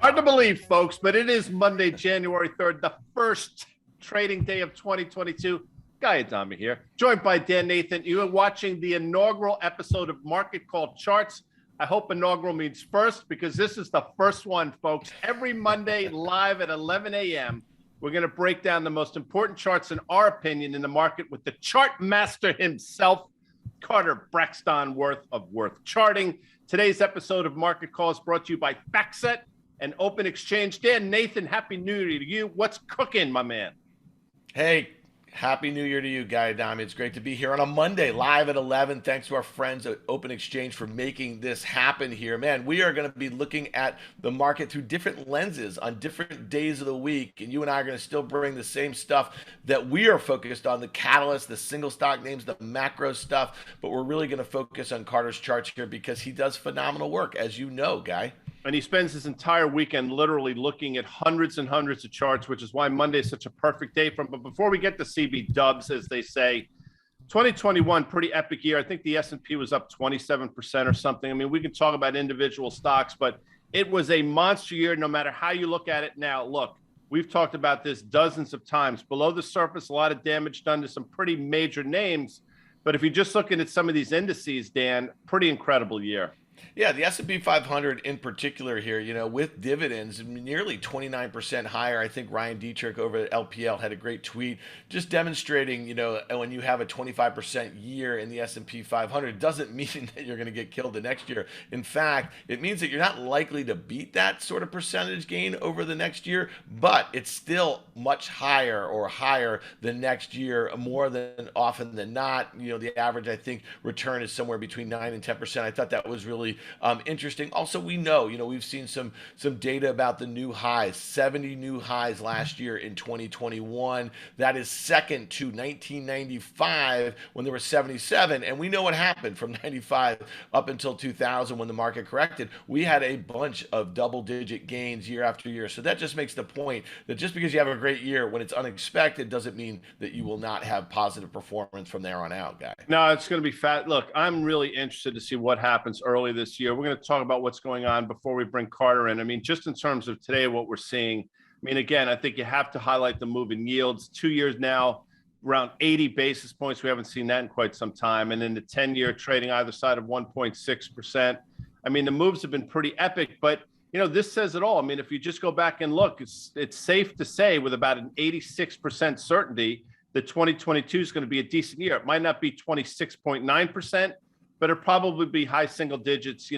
Hard to believe, folks, but it is Monday, January 3rd, the first trading day of 2022. Guy Adami here, joined by Dan Nathan. You are watching the inaugural episode of Market Call Charts. I hope inaugural means first because this is the first one, folks. Every Monday live at 11 a.m., we're going to break down the most important charts in our opinion in the market with the chart master himself, Carter Braxton Worth of Worth Charting. Today's episode of Market Call is brought to you by FactSet and Open Exchange. Dan Nathan, Happy New Year to you. What's cooking, my man? Hey, Happy New Year to you, Guy Adami. It's great to be here on a Monday, live at 11. Thanks to our friends at Open Exchange for making this happen here. Man, we are going to be looking at the market through different lenses on different days of the week, and you and I are going to still bring the same stuff that we are focused on, the catalyst, the single stock names, the macro stuff, but we're really going to focus on Carter's charts here because he does phenomenal work, as you know, Guy. And he spends his entire weekend literally looking at hundreds and hundreds of charts, which is why Monday is such a perfect day for him. But before we get to CB dubs, as they say, 2021, pretty epic year. I think the S&P was up 27% or something. I mean, we can talk about individual stocks, but it was a monster year no matter how you look at it now. Look, we've talked about this dozens of times. Below the surface, a lot of damage done to some pretty major names. But if you're just looking at some of these indices, Dan, pretty incredible year. Yeah, the S&P 500 in particular here, you know, with dividends nearly 29% higher. I think Ryan Dietrich over at LPL had a great tweet just demonstrating, you know, when you have a 25% year in the S&P 500, it doesn't mean that you're going to get killed the next year. In fact, it means that you're not likely to beat that sort of percentage gain over the next year, but it's still much higher or higher than next year, more than often than not. You know, the average, I think, return is somewhere between 9 and 10%. I thought that was really interesting. Also, we know, we've seen some data about the new highs, 70 new highs last year in 2021. That is second to 1995 when there were 77. And we know what happened from 95 up until 2000 when the market corrected. We had a bunch of double-digit gains year after year. So that just makes the point that just because you have a great year when it's unexpected doesn't mean that you will not have positive performance from there on out, Guy. No, it's going to be fat. Look, I'm really interested to see what happens early this year. We're going to talk about what's going on before we bring Carter in. I mean, just in terms of today, what we're seeing, I mean, again, I think you have to highlight the move in yields. 2 years now, around 80 basis points. We haven't seen that in quite some time. And in the 10-year trading either side of 1.6%. I mean, the moves have been pretty epic, but this says it all. I mean, if you just go back and look, it's safe to say with about an 86% certainty that 2022 is going to be a decent year. It might not be 26.9%, but it'll probably be high single digits,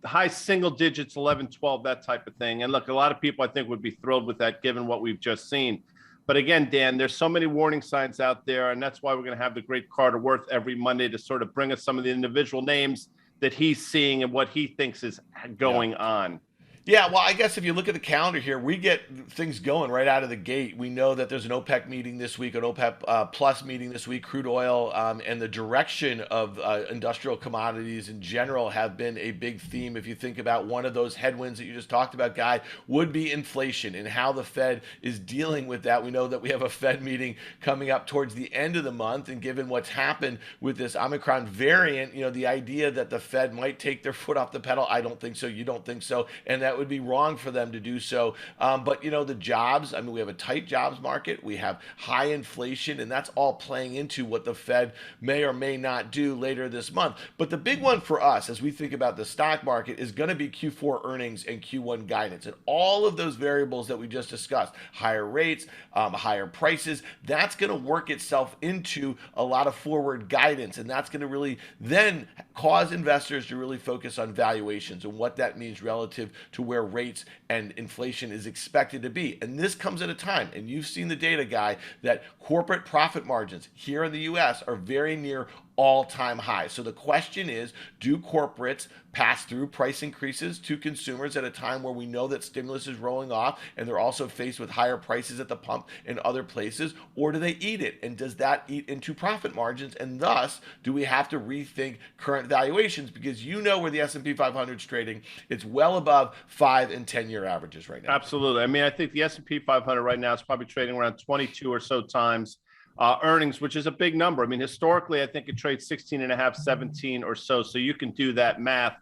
high single digits, 11, 12, that type of thing. And look, a lot of people, I think, would be thrilled with that given what we've just seen. But again, Dan, there's so many warning signs out there, and that's why we're going to have the great Carter Worth every Monday to sort of bring us some of the individual names that he's seeing and what he thinks is going on. Yeah, well, I guess if you look at the calendar here, we get things going right out of the gate. We know that there's an OPEC meeting this week, an OPEC plus meeting this week, crude oil, and the direction of industrial commodities in general have been a big theme. If you think about one of those headwinds that you just talked about, Guy, would be inflation and how the Fed is dealing with that. We know that we have a Fed meeting coming up towards the end of the month, and given what's happened with this Omicron variant, the idea that the Fed might take their foot off the pedal, I don't think so. You don't think so, and that would be wrong for them to do so. But the jobs, I mean, we have a tight jobs market, we have high inflation, and that's all playing into what the Fed may or may not do later this month. But the big one for us as we think about the stock market is going to be Q4 earnings and Q1 guidance, and all of those variables that we just discussed, higher rates, higher prices, that's going to work itself into a lot of forward guidance, and that's going to really then cause investors to really focus on valuations and what that means relative to where rates and inflation is expected to be. And this comes at a time, and you've seen the data, Guy, that corporate profit margins here in the US are very near all-time high. So the question is, do corporates pass through price increases to consumers at a time where we know that stimulus is rolling off and they're also faced with higher prices at the pump in other places, or do they eat it? And does that eat into profit margins? And thus, do we have to rethink current valuations? Because where the S&P 500 is trading, it's well above 5 and 10-year averages right now. Absolutely. I mean, I think the S&P 500 right now is probably trading around 22 or so times earnings, which is a big number. I mean, historically, I think it trades 16 and a half, 17 or so. So you can do that math.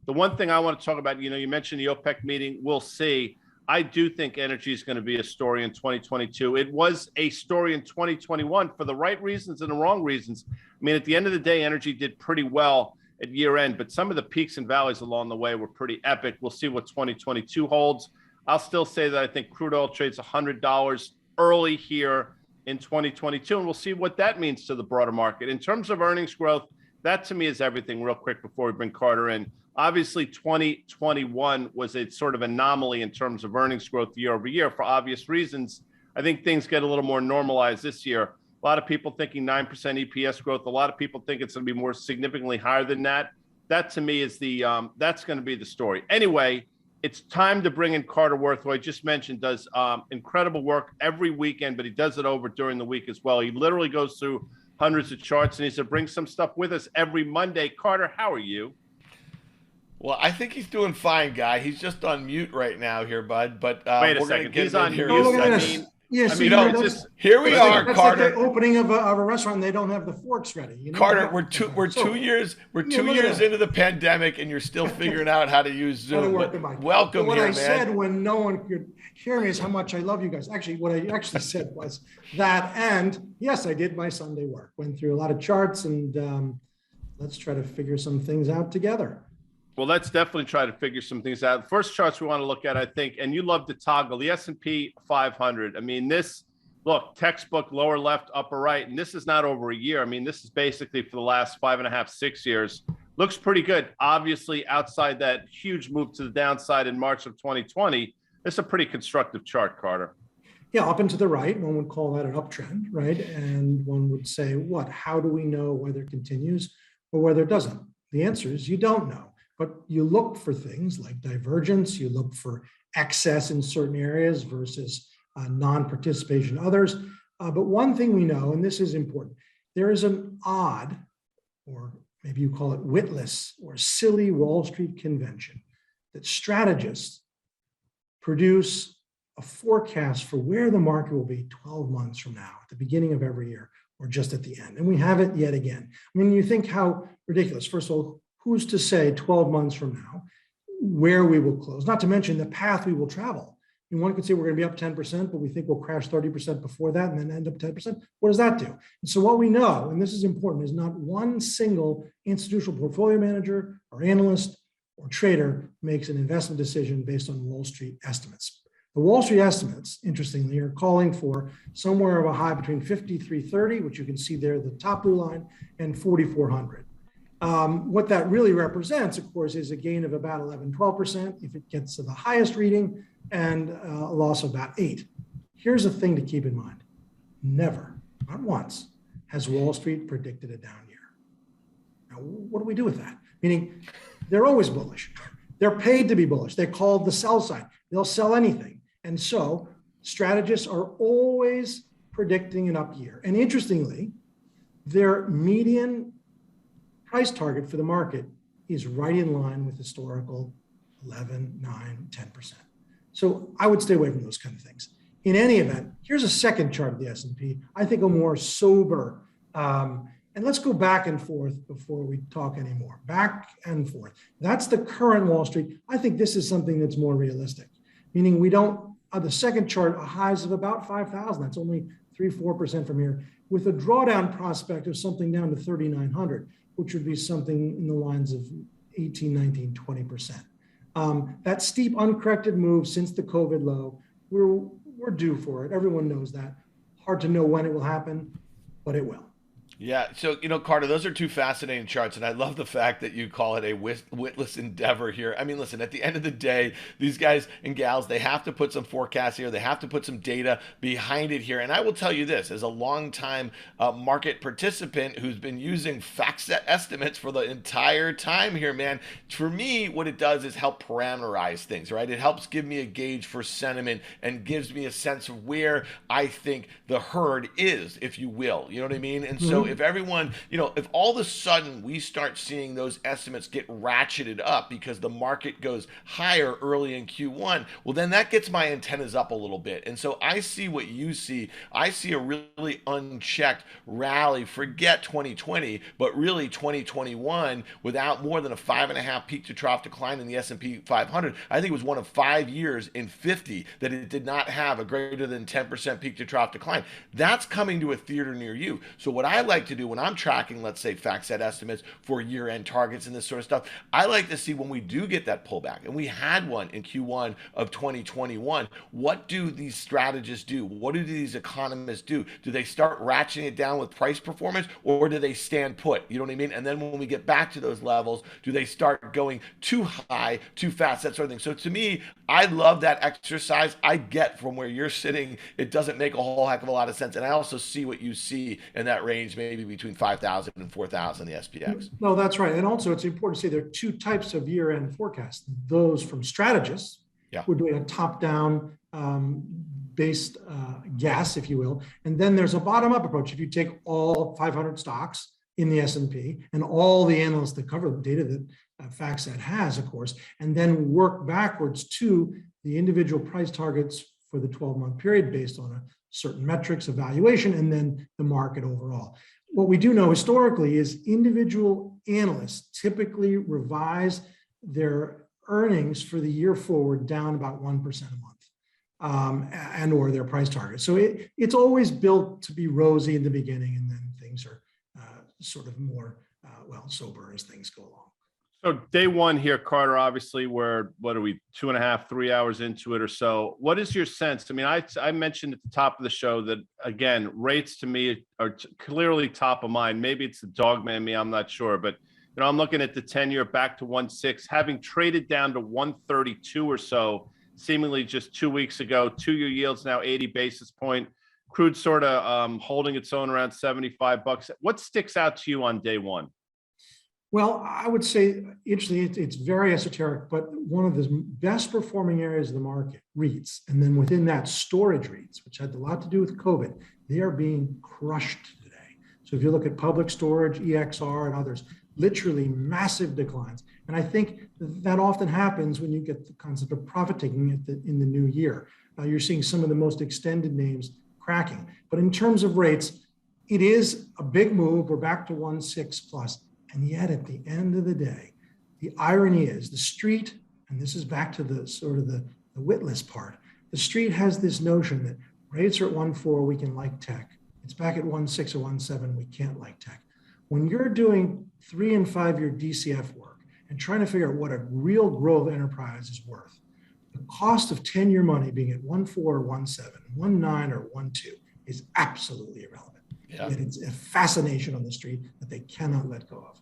The one thing I want to talk about, you mentioned the OPEC meeting. We'll see. I do think energy is going to be a story in 2022. It was a story in 2021 for the right reasons and the wrong reasons. I mean, at the end of the day, energy did pretty well at year end, but some of the peaks and valleys along the way were pretty epic. We'll see what 2022 holds. I'll still say that I think crude oil trades $100 early here in 2022, and we'll see what that means to the broader market. In terms of earnings growth, that to me is everything. Real quick before we bring Carter in. Obviously, 2021 was a sort of anomaly in terms of earnings growth year over year for obvious reasons. I think things get a little more normalized this year. A lot of people thinking 9% EPS growth. A lot of people think it's going to be more significantly higher than that. That to me is that's going to be the story. Anyway, it's time to bring in Carter Worth, who I just mentioned does incredible work every weekend, but he does it over during the week as well. He literally goes through hundreds of charts, and he said, bring some stuff with us every Monday. Carter, how are you? Well, I think he's doing fine, Guy. He's just on mute right now here, bud. But wait a we're second. Get He's on here. mute. Here we are, that's Carter. like the opening of a restaurant, and they don't have the forks ready. Carter, we're 2 years into the pandemic, and you're still figuring out how to use Zoom. Welcome what here, I man. said when no one could hear me is how much I love you guys. Actually, what I actually said was that, and yes, I did my Sunday work. Went through a lot of charts, and let's try to figure some things out together. Well, let's definitely try to figure some things out. First charts we want to look at, I think, and you love to toggle the S&P 500. I mean, look, textbook, lower left, upper right, and this is not over a year. I mean, this is basically for the last 5.5, 6 years. Looks pretty good. Obviously, outside that huge move to the downside in March of 2020, it's a pretty constructive chart, Carter. Yeah, up and to the right, one would call that an uptrend, right? And one would say, how do we know whether it continues or whether it doesn't? The answer is you don't know. But you look for things like divergence, you look for excess in certain areas versus non-participation in others. But one thing we know, and this is important, there is an odd, or maybe you call it witless or silly Wall Street convention that strategists produce a forecast for where the market will be 12 months from now, at the beginning of every year, or just at the end. And we have it yet again. I mean, you think how ridiculous. First of all, who's to say 12 months from now where we will close, not to mention the path we will travel. And one could say we're going to be up 10%, but we think we'll crash 30% before that and then end up 10%. What does that do? And so what we know, and this is important, is not one single institutional portfolio manager or analyst or trader makes an investment decision based on Wall Street estimates. The Wall Street estimates, interestingly, are calling for somewhere of a high between 5330, which you can see there, the top blue line, and 4400. What that really represents, of course, is a gain of about 11, 12% if it gets to the highest reading, and a loss of about 8. Here's a thing to keep in mind. Never, not once, has Wall Street predicted a down year. Now, what do we do with that? Meaning, they're always bullish. They're paid to be bullish. They're called the sell side. They'll sell anything. And so strategists are always predicting an up year. And interestingly, their median price target for the market is right in line with historical 11, 9, 10%. So I would stay away from those kind of things. In any event, here's a second chart of the S&P. I think a more sober, and let's go back and forth before we talk anymore. Back and forth. That's the current Wall Street. I think this is something that's more realistic, meaning we don't, the second chart, a highs of about 5,000. That's only 3-4% from here, with a drawdown prospect of something down to 3,900. Which would be something in the lines of 18, 19, 20%. That steep uncorrected move since the COVID low, we're due for it. Everyone knows that. Hard to know when it will happen, but it will. Yeah. So, Carter, those are two fascinating charts. And I love the fact that you call it a witless endeavor here. I mean, listen, at the end of the day, these guys and gals, they have to put some forecasts here. They have to put some data behind it here. And I will tell you this, as a longtime market participant who's been using FactSet estimates for the entire time here, man, for me, what it does is help parameterize things, right? It helps give me a gauge for sentiment and gives me a sense of where I think the herd is, if you will. You know what I mean? And so if everyone, if all of a sudden we start seeing those estimates get ratcheted up because the market goes higher early in Q1, well, then that gets my antennas up a little bit. And so I see what you see. I see a really unchecked rally. Forget 2020, but really 2021 without more than a 5.5 peak to trough decline in the S&P 500. I think it was one of 5 years in 50 that it did not have a greater than 10% peak to trough decline. That's coming to a theater near you. So what I like to do when I'm tracking, let's say, FactSet estimates for year-end targets and this sort of stuff, I like to see when we do get that pullback, and we had one in Q1 of 2021, what do these strategists do? What do these economists do? Do they start ratcheting it down with price performance, or do they stand put? You know what I mean? And then when we get back to those levels, do they start going too high, too fast, that sort of thing? So to me, I love that exercise. I get from where you're sitting, it doesn't make a whole heck of a lot of sense. And I also see what you see in that range, maybe between 5,000 and 4,000, the SPX. No, that's right. And also it's important to say there are two types of year-end forecasts. Those from strategists, who are doing a top-down based guess, if you will. And then there's a bottom-up approach. If you take all 500 stocks in the S&P and all the analysts that cover the data that FactSet has, of course, and then work backwards to the individual price targets for the 12-month period based on a certain metrics, evaluation, and then the market overall. What we do know historically is individual analysts typically revise their earnings for the year forward down about 1% a month, and or their price target. So it's always built to be rosy in the beginning, and then things are sort of more, sober as things go along. So day one here, Carter, obviously we're, 2.5, 3 hours into it or so. What is your sense? I mean, I mentioned at the top of the show that, again, rates to me are clearly top of mind. Maybe it's the dogma in me, I'm not sure. But, I'm looking at the 10-year back to 1.6, having traded down to 132 or so, seemingly just 2 weeks ago. 2-year yields now 80 basis point. Crude sort of holding its own around $75. What sticks out to you on day one? Well, I would say, interestingly, it's very esoteric, but one of the best performing areas of the market, REITs, and then within that, storage REITs, which had a lot to do with COVID, they are being crushed today. So if you look at public storage, EXR, and others, literally massive declines. And I think that often happens when you get the concept of profit taking in the new year. You're seeing some of the most extended names cracking. But in terms of rates, it is a big move. We're back to 1.6 plus. And yet at the end of the day, the irony is the street, and this is back to the sort of the witless part, the street has this notion that rates are at 1.4, we can like tech. It's back at 1.6 or 1.7, we can't like tech. When you're doing 3 and 5 year DCF work and trying to figure out what a real growth enterprise is worth, the cost of 10-year money being at 1.4 or 1.7, 1.9 or 1.2 is absolutely irrelevant. Yeah. And it's a fascination on the street that they cannot let go of.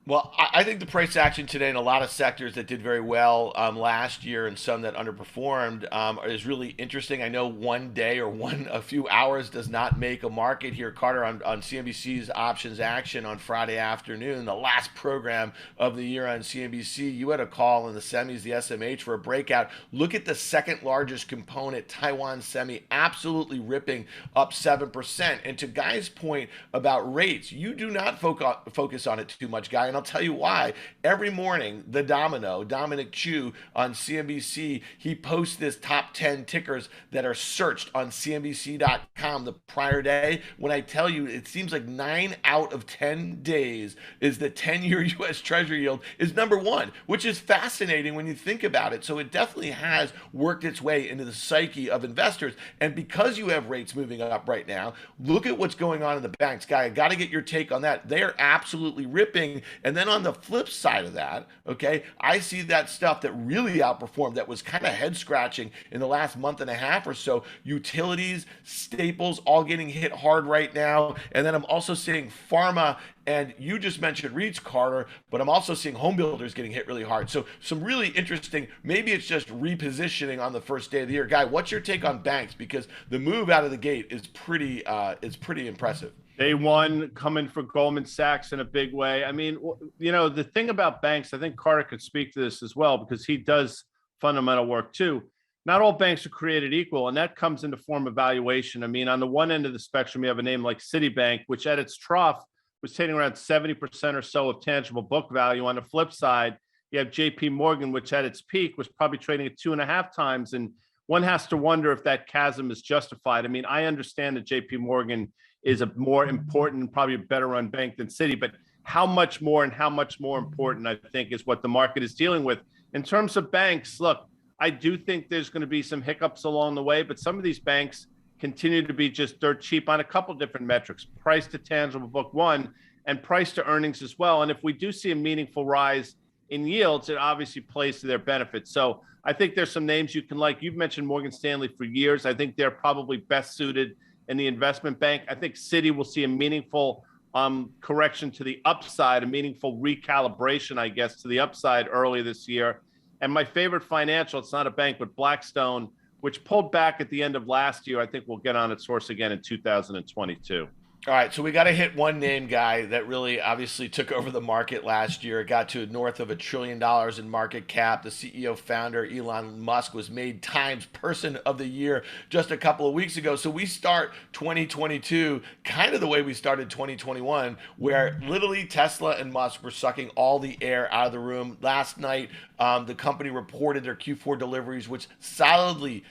Well, I think the price action today in a lot of sectors that did very well last year and some that underperformed is really interesting. I know one day or a few hours does not make a market here. Carter, on CNBC's options action on Friday afternoon, the last program of the year on CNBC, you had a call in the semis, the SMH, for a breakout. Look at the second largest component, Taiwan Semi, absolutely ripping up 7%. And to Guy's point about rates, you do not focus on it too much, Guy. And I'll tell you why. Every morning, the Dominic Chu on CNBC, he posts this top 10 tickers that are searched on CNBC.com the prior day. When I tell you, it seems like 9 out of 10 days is the 10-year U.S. Treasury yield is number one, which is fascinating when you think about it. So it definitely has worked its way into the psyche of investors. And because you have rates moving up right now, look at what's going on in the banks. Guy, I got to get your take on that. They are absolutely ripping. And then on the flip side of that, okay, I see that stuff that really outperformed, that was kind of head scratching in the last month and a half or so. Utilities, staples, all getting hit hard right now. And then I'm also seeing pharma, and you just mentioned REITs, Carter, but I'm also seeing home builders getting hit really hard. So some really interesting, maybe it's just repositioning on the first day of the year. Guy, what's your take on banks? Because the move out of the gate is pretty impressive. Day one coming for Goldman Sachs in a big way. I mean, the thing about banks, I think Carter could speak to this as well because he does fundamental work too. not all banks are created equal, and that comes in the form of valuation. I mean, on the one end of the spectrum, you have a name like Citibank, which at its trough was trading around 70% or so of tangible book value. On the flip side, you have JP Morgan, which at its peak was probably trading at 2.5 times. And one has to wonder if that chasm is justified. I mean, I understand that JP Morgan is a more important and probably a better run bank than Citi, but how much more and how much more important, I think, is what the market is dealing with. In terms of banks, look, I do think there's going to be some hiccups along the way, but some of these banks continue to be just dirt cheap on a couple different metrics: price to tangible book one, and price to earnings as well. And if we do see a meaningful rise in yields, it obviously plays to their benefit. So I think there's some names you can like. You've mentioned Morgan Stanley for years. I think they're probably best suited in the investment bank. I think Citi will see a meaningful correction to the upside, a meaningful recalibration, I guess, to the upside early this year. And my favorite financial, it's not a bank, but Blackstone, which pulled back at the end of last year, I think will get on its horse again in 2022. All right, so we got to hit one name, Guy, that really obviously took over the market last year. It got to north of $1 trillion in market cap. The CEO founder, Elon Musk, was made Times Person of the Year just a couple of weeks ago. So we start 2022 kind of the way we started 2021, where literally Tesla and Musk were sucking all the air out of the room. Last night, the company reported their Q4 deliveries, which solidly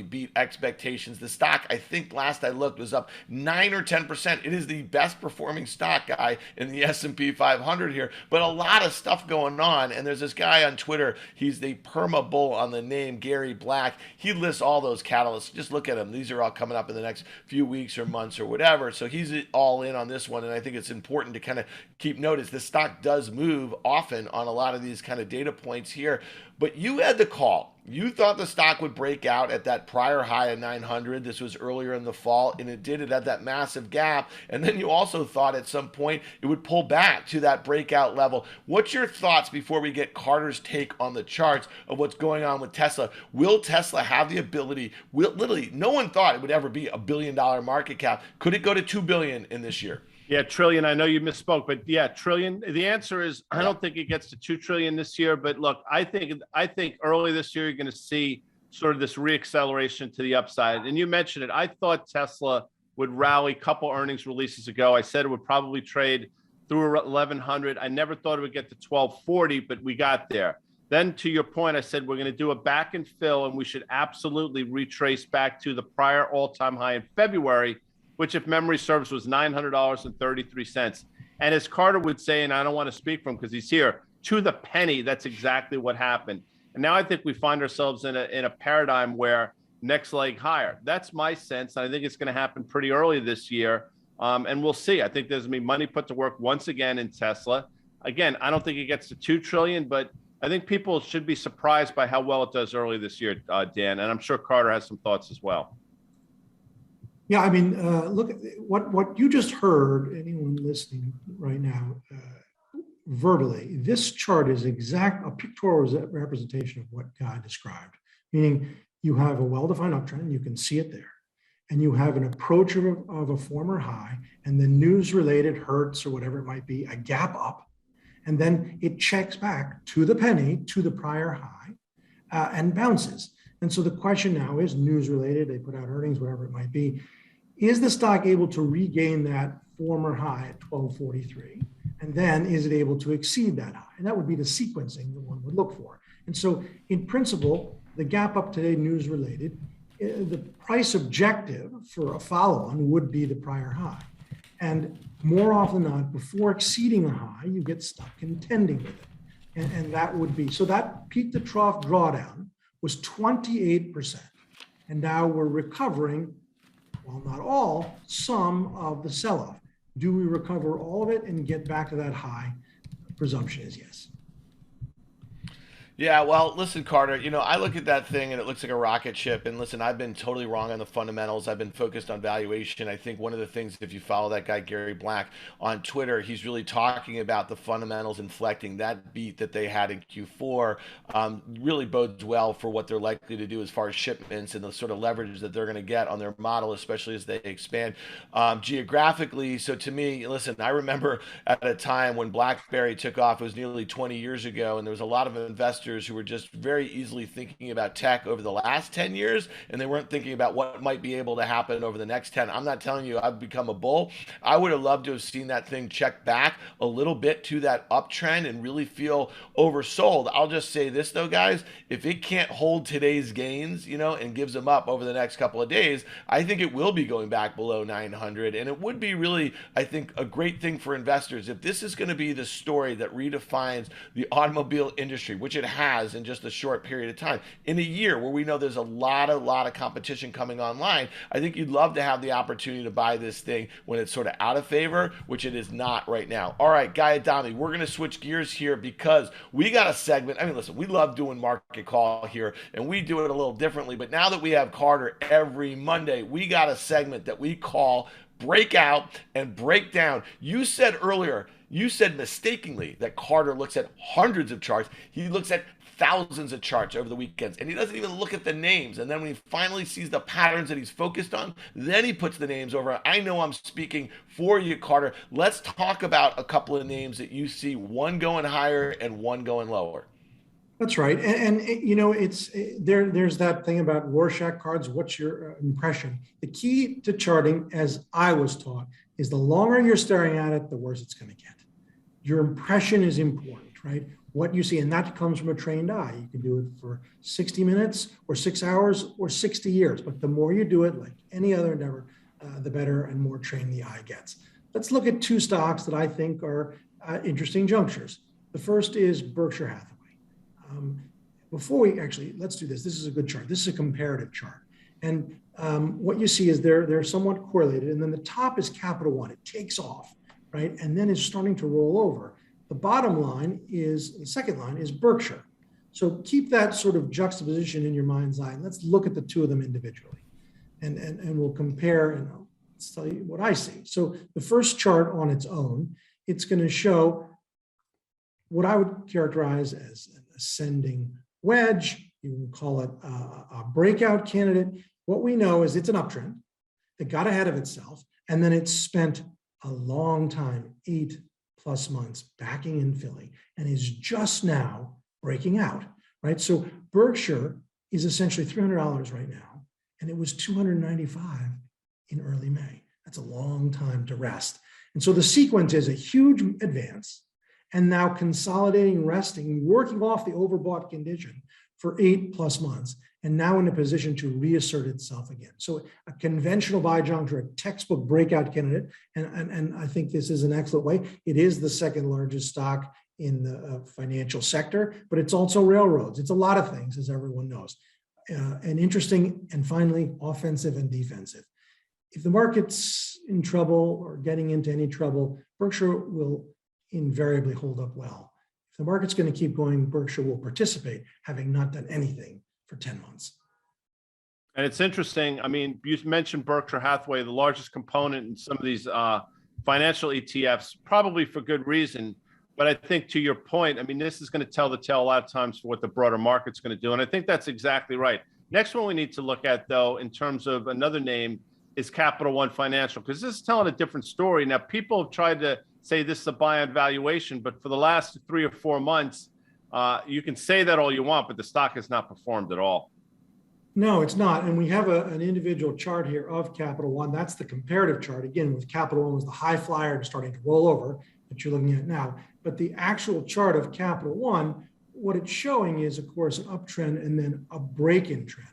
beat expectations. The stock, I think last I looked, was up 9 or 10%. It is the best performing stock, Guy, in the S&P 500 here, but a lot of stuff going on. And there's this guy on Twitter, he's the perma bull on the name, Gary Black. He lists all those catalysts. Just look at them. These are all coming up in the next few weeks or months or whatever. So he's all in on this one. And I think it's important to kind of keep notice. The stock does move often on a lot of these kind of data points here, but you had the call. You thought the stock would break out at that prior high of 900. This was earlier in the fall, and it did. It at that massive gap. And then you also thought at some point it would pull back to that breakout level. What's your thoughts before we get Carter's take on the charts of what's going on with Tesla? Will Tesla have the ability? Literally, no one thought it would ever be $1 billion market cap. Could it go to $2 billion in this year? Yeah, trillion. I know you misspoke, but yeah, trillion. The answer is I don't think it gets to 2 trillion this year. But look, I think early this year you're going to see sort of this reacceleration to the upside. And you mentioned it. I thought Tesla would rally a couple earnings releases ago. I said it would probably trade through 1100. I never thought it would get to 1240, but we got there. Then to your point, I said we're going to do a back and fill, and we should absolutely retrace back to the prior all-time high in February, which, if memory serves, was $900.33. And as Carter would say, and I don't want to speak for him because he's here, to the penny, that's exactly what happened. And now I think we find ourselves in a paradigm where next leg higher. That's my sense. And I think it's going to happen pretty early this year. And we'll see. I think there's going to be money put to work once again in Tesla. Again, I don't think it gets to 2 trillion, but I think people should be surprised by how well it does early this year, Dan. And I'm sure Carter has some thoughts as well. Yeah, I mean, look at what you just heard, anyone listening right now, verbally, this chart is a pictorial representation of what Guy described, meaning you have a well-defined uptrend, you can see it there, and you have an approach of a former high, and then news-related Hertz or whatever it might be, a gap up, and then it checks back to the penny, to the prior high, and bounces. And so the question now is news-related, they put out earnings, whatever it might be. Is the stock able to regain that former high at 1243? And then is it able to exceed that high? And that would be the sequencing that one would look for. And so in principle, the gap up today, news-related, the price objective for a follow-on would be the prior high. And more often than not, before exceeding a high, you get stuck contending with it. And that would be, so that peak to trough drawdown was 28%. And now we're recovering, well, not all, some of the sell-off. Do we recover all of it and get back to that high? Presumption is yes. Yeah, well, listen, Carter, I look at that thing and it looks like a rocket ship. And listen, I've been totally wrong on the fundamentals. I've been focused on valuation. I think one of the things, if you follow that guy, Gary Black, on Twitter, he's really talking about the fundamentals inflecting. That beat that they had in Q4 really bodes well for what they're likely to do as far as shipments and the sort of leverage that they're going to get on their model, especially as they expand geographically. So to me, listen, I remember at a time when BlackBerry took off, it was nearly 20 years ago, and there was a lot of investors investors who were just very easily thinking about tech over the last 10 years, and they weren't thinking about what might be able to happen over the next 10. I'm not telling you I've become a bull. I would have loved to have seen that thing check back a little bit to that uptrend and really feel oversold. I'll just say this though, guys, if it can't hold today's gains, and gives them up over the next couple of days, I think it will be going back below 900. And it would be really, I think, a great thing for investors if this is going to be the story that redefines the automobile industry, which it has in just a short period of time. In a year where we know there's a lot of competition coming online, I think you'd love to have the opportunity to buy this thing when it's sort of out of favor, which it is not right now. All right, Guy Adami, we're going to switch gears here because we got a segment. I mean, listen, we love doing market call here, and we do it a little differently. But now that we have Carter every Monday, we got a segment that we call Breakout and Breakdown. You said earlier, mistakenly that Carter looks at hundreds of charts. He looks at thousands of charts over the weekends, and he doesn't even look at the names. And then when he finally sees the patterns that he's focused on, then he puts the names over. I know I'm speaking for you, Carter. Let's talk about a couple of names that you see, one going higher and one going lower. That's right. And it's there's that thing about Rorschach cards. What's your impression? The key to charting, as I was taught, is the longer you're staring at it, the worse it's going to get. Your impression is important, right? What you see, and that comes from a trained eye. You can do it for 60 minutes or 6 hours or 60 years. But the more you do it, like any other endeavor, the better and more trained the eye gets. Let's look at two stocks that I think are interesting junctures. The first is Berkshire Hathaway. Let's do this. This is a good chart. This is a comparative chart. And what you see is they're somewhat correlated. And then the top is Capital One. It takes off, right? And then it's starting to roll over. The second line is Berkshire. So keep that sort of juxtaposition in your mind's eye. And let's look at the two of them individually. And we'll compare, and I'll tell you what I see. So the first chart on its own, it's going to show what I would characterize as an ascending wedge. You can call it a breakout candidate. What we know is it's an uptrend that got ahead of itself, and then it spent a long time, 8+ months, backing and filling, and is just now breaking out, right? So Berkshire is essentially $300 right now, and it was $295 in early May. That's a long time to rest. And so the sequence is a huge advance, and now consolidating, resting, working off the overbought condition for 8+ months, and now in a position to reassert itself again. So a conventional buy juncture, a textbook breakout candidate, and I think this is an excellent way. It is the second largest stock in the financial sector, but it's also railroads. It's a lot of things, as everyone knows. And interesting, and finally, offensive and defensive. If the market's in trouble or getting into any trouble, Berkshire will invariably hold up well. If the market's going to keep going, Berkshire will participate, having not done anything for 10 months. And it's interesting. I mean, you mentioned Berkshire Hathaway, the largest component in some of these financial ETFs, probably for good reason. But I think to your point, I mean, this is going to tell the tale a lot of times for what the broader market's going to do. And I think that's exactly right. Next one we need to look at, though, in terms of another name, is Capital One Financial, because this is telling a different story. Now, people have tried to say this is a buy on valuation, but for the last 3 or 4 months, you can say that all you want, but the stock has not performed at all. No, it's not. And we have an individual chart here of Capital One. That's the comparative chart. Again, with Capital One was the high flyer starting to roll over that you're looking at now. But the actual chart of Capital One, what it's showing is, of course, an uptrend and then a break-in trend.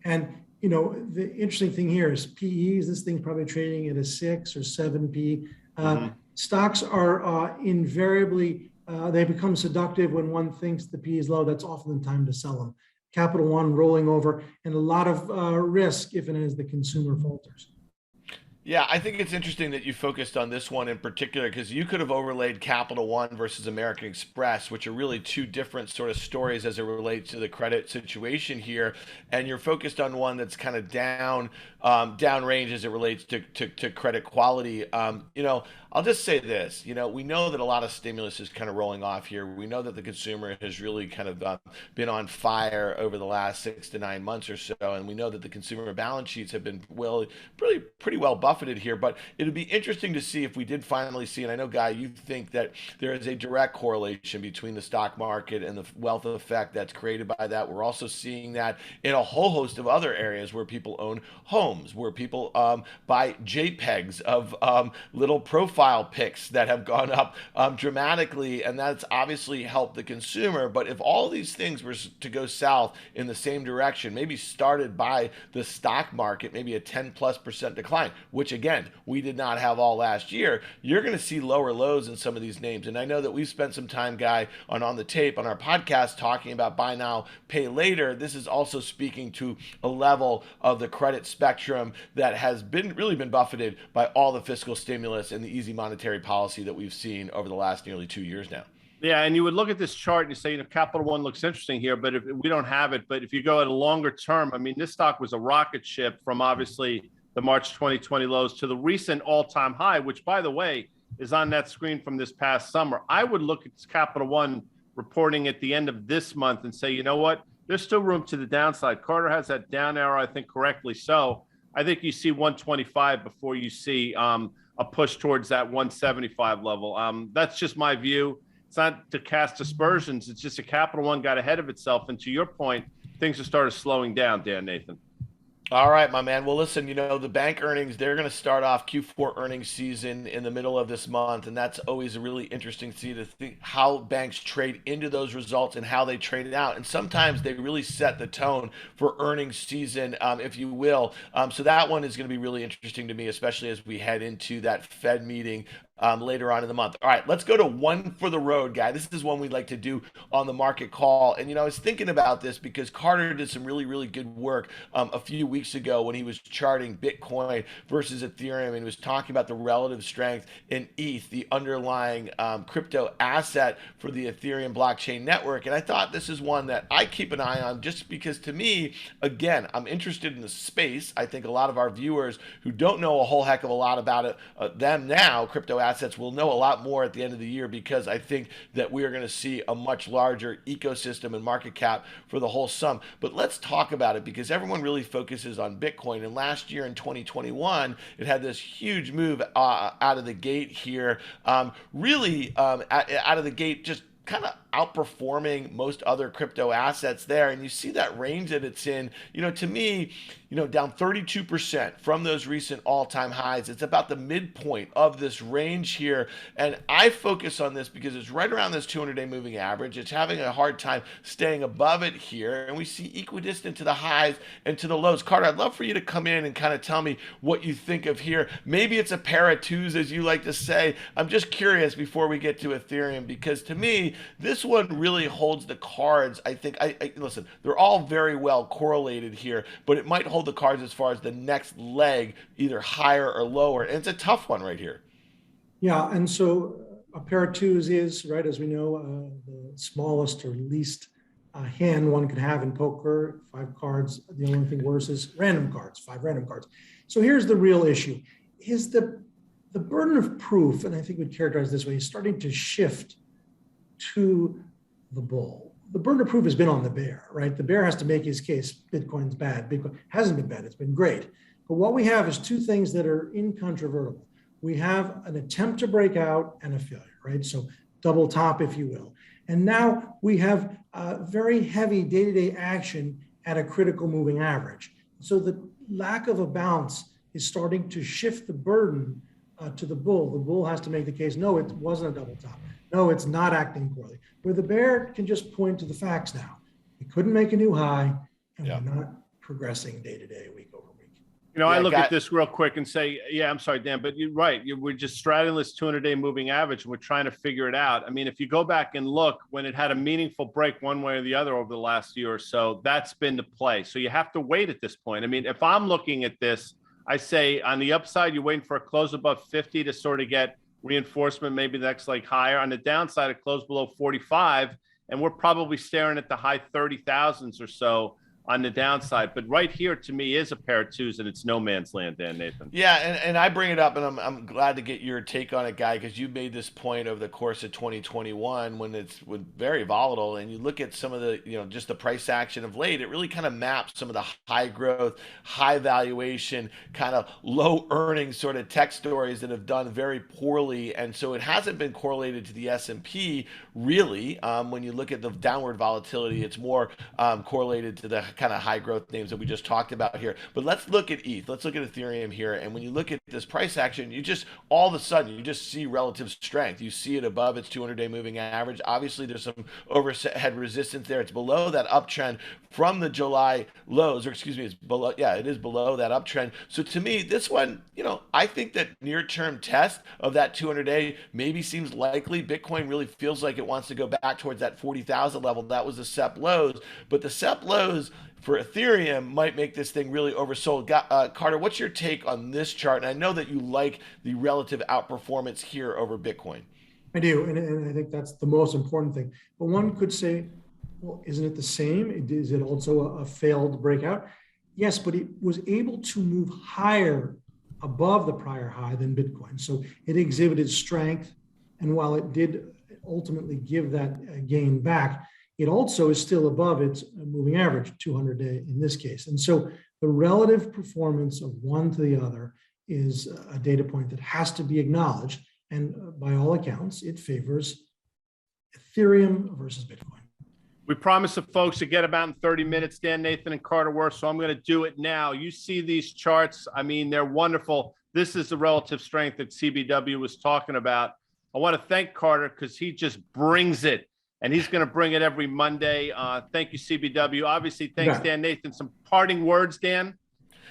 And the interesting thing here is PEs. This thing's probably trading at a 6 or 7 PE. Stocks are invariably, they become seductive when one thinks the PE is low. That's often the time to sell them. Capital One rolling over, and a lot of risk if and as the consumer falters. Yeah, I think it's interesting that you focused on this one in particular, because you could have overlaid Capital One versus American Express, which are really two different sort of stories as it relates to the credit situation here. And you're focused on one that's kind of down range as it relates to credit quality. I'll just say this, we know that a lot of stimulus is kind of rolling off here. We know that the consumer has really kind of been on fire over the last 6 to 9 months or so. And we know that the consumer balance sheets have been pretty well buffered buffeted here, but it'd be interesting to see if we did finally see, and I know, Guy, you think that there is a direct correlation between the stock market and the wealth effect that's created by that. We're also seeing that in a whole host of other areas where people own homes, where people buy JPEGs of little profile pics that have gone up dramatically, and that's obviously helped the consumer. But if all these things were to go south in the same direction, maybe started by the stock market, maybe a 10+% decline, which again, we did not have all last year, you're going to see lower lows in some of these names. And I know that we've spent some time, Guy, on the tape on our podcast talking about buy now, pay later. This is also speaking to a level of the credit spectrum that has really been buffeted by all the fiscal stimulus and the easy monetary policy that we've seen over the last nearly 2 years now. Yeah, and you would look at this chart and you say, Capital One looks interesting here, but if we don't have it, but if you go at a longer term, I mean, this stock was a rocket ship from obviously the March 2020 lows to the recent all-time high, which, by the way, is on that screen from this past summer. I would look at Capital One reporting at the end of this month and say, you know what, there's still room to the downside. Carter has that down arrow, I think, correctly so. I think you see 125 before you see a push towards that 175 level. That's just my view. It's not to cast aspersions. It's just a Capital One got ahead of itself. And to your point, things have started slowing down, Dan Nathan. All right, my man. Well, listen, the bank earnings, they're going to start off Q4 earnings season in the middle of this month. And that's always a really interesting to see to think how banks trade into those results and how they trade it out. And sometimes they really set the tone for earnings season, if you will. So that one is going to be really interesting to me, especially as we head into that Fed meeting later on in the month. All right, let's go to one for the road, Guy. This is one we'd like to do on the market call. And, I was thinking about this because Carter did some really, really good work a few weeks ago when he was charting Bitcoin versus Ethereum, and he was talking about the relative strength in ETH, the underlying crypto asset for the Ethereum blockchain network. And I thought this is one that I keep an eye on just because, to me, again, I'm interested in the space. I think a lot of our viewers who don't know a whole heck of a lot about it, them now, crypto assets, will know a lot more at the end of the year, because I think that we are going to see a much larger ecosystem and market cap for the whole sum. But let's talk about it, because everyone really focuses on Bitcoin. And last year in 2021, it had this huge move out of the gate here, out of the gate, just kind of outperforming most other crypto assets there. And you see that range that it's in, to me, down 32% from those recent all-time highs. It's about the midpoint of this range here. And I focus on this because it's right around this 200-day moving average. It's having a hard time staying above it here. And we see equidistant to the highs and to the lows. Carter, I'd love for you to come in and kind of tell me what you think of here. Maybe it's a pair of twos, as you like to say. I'm just curious before we get to Ethereum, because to me, this one really holds the cards. I think, listen, they're all very well correlated here, but it might hold the cards as far as the next leg, either higher or lower. And it's a tough one right here. Yeah, and so a pair of twos is, right, as we know, the smallest or least hand one could have in poker. 5 cards. The only thing worse is random cards, 5 random cards. So here's the real issue: is the burden of proof, and I think we'd characterize this way, is starting to shift to the bull. The burden of proof has been on the bear, right? The bear has to make his case. Bitcoin's bad. Bitcoin hasn't been bad. It's been great. But what we have is 2 things that are incontrovertible. We have an attempt to break out and a failure, right? So double top, if you will. And now we have very heavy day-to-day action at a critical moving average. So the lack of a bounce is starting to shift the burden to the bull. The bull has to make the case, no, it wasn't a double top. No, it's not acting poorly. Where the bear can just point to the facts now. We couldn't make a new high, and we're not progressing day to day, week over week. I look at this real quick and say, yeah, I'm sorry, Dan, but you're right. We're just straddling this 200-day moving average, and we're trying to figure it out. I mean, if you go back and look, when it had a meaningful break one way or the other over the last year or so, that's been the play. So you have to wait at this point. I mean, if I'm looking at this, I say on the upside, you're waiting for a close above 50 to sort of get reinforcement, maybe the next leg higher. On the downside, it closed below 45, and we're probably staring at the high 30,000s or so on the downside. But right here, to me, is a pair of twos, and it's no man's land, Dan Nathan. Yeah, and I bring it up, and I'm glad to get your take on it, Guy, because you made this point over the course of 2021 when it's very volatile, and you look at some of the, just the price action of late, it really kind of maps some of the high growth, high valuation, kind of low earnings sort of tech stories that have done very poorly, and so it hasn't been correlated to the S&P really. When you look at the downward volatility, it's more correlated to the kind of high growth names that we just talked about here. But let's look at ETH. Let's look at Ethereum here. And when you look at this price action, you just all of a sudden you just see relative strength. You see it above its 200-day moving average. Obviously, there's some overhead resistance there. It's below that uptrend from the July lows, or excuse me, it's below. Yeah, it is below that uptrend. So to me, this one, I think that near-term test of that 200-day maybe seems likely. Bitcoin really feels like it wants to go back towards that 40,000 level. That was the SEP lows, but the SEP lows for Ethereum might make this thing really oversold. Carter, what's your take on this chart? And I know that you like the relative outperformance here over Bitcoin. I do, and I think that's the most important thing. But one could say, well, isn't it the same? Is it also a failed breakout? Yes, but it was able to move higher above the prior high than Bitcoin. So it exhibited strength. And while it did ultimately give that gain back, it also is still above its moving average, 200-day in this case. And so the relative performance of one to the other is a data point that has to be acknowledged. And by all accounts, it favors Ethereum versus Bitcoin. We promised the folks to get about in 30 minutes, Dan, Nathan, and Carter Worth, so I'm going to do it now. You see these charts. I mean, they're wonderful. This is the relative strength that CBW was talking about. I want to thank Carter because he just brings it. And he's going to bring it every Monday. Thank you, CBW. Obviously, thanks, Dan Nathan. Some parting words, Dan?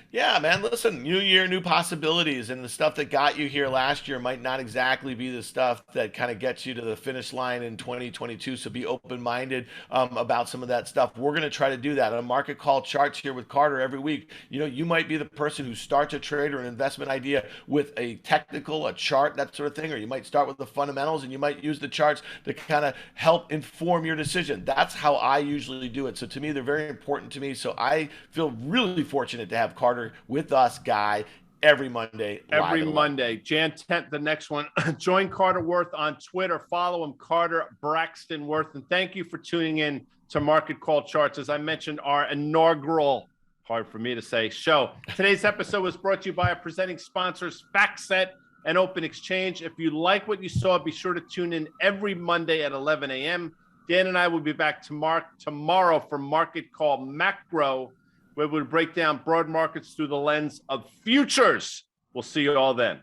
Yeah, man, listen, new year, new possibilities, and the stuff that got you here last year might not exactly be the stuff that kind of gets you to the finish line in 2022, so be open-minded about some of that stuff. We're going to try to do that on Market Call Charts here with Carter every week. You might be the person who starts a trade or an investment idea with a technical, a chart, that sort of thing, or you might start with the fundamentals, and you might use the charts to kind of help inform your decision. That's how I usually do it. So to me, they're very important to me, so I feel really fortunate to have Carter with us, Guy, every Monday. Every Monday. Jan 10th, the next one. Join Carter Worth on Twitter. Follow him, Carter Braxton Worth. And thank you for tuning in to Market Call Charts. As I mentioned, our inaugural, hard for me to say, show. Today's episode was brought to you by our presenting sponsors, FactSet and Open Exchange. If you like what you saw, be sure to tune in every Monday at 11 a.m. Dan and I will be back tomorrow for Market Call Macro, where we'll break down broad markets through the lens of futures. We'll see you all then.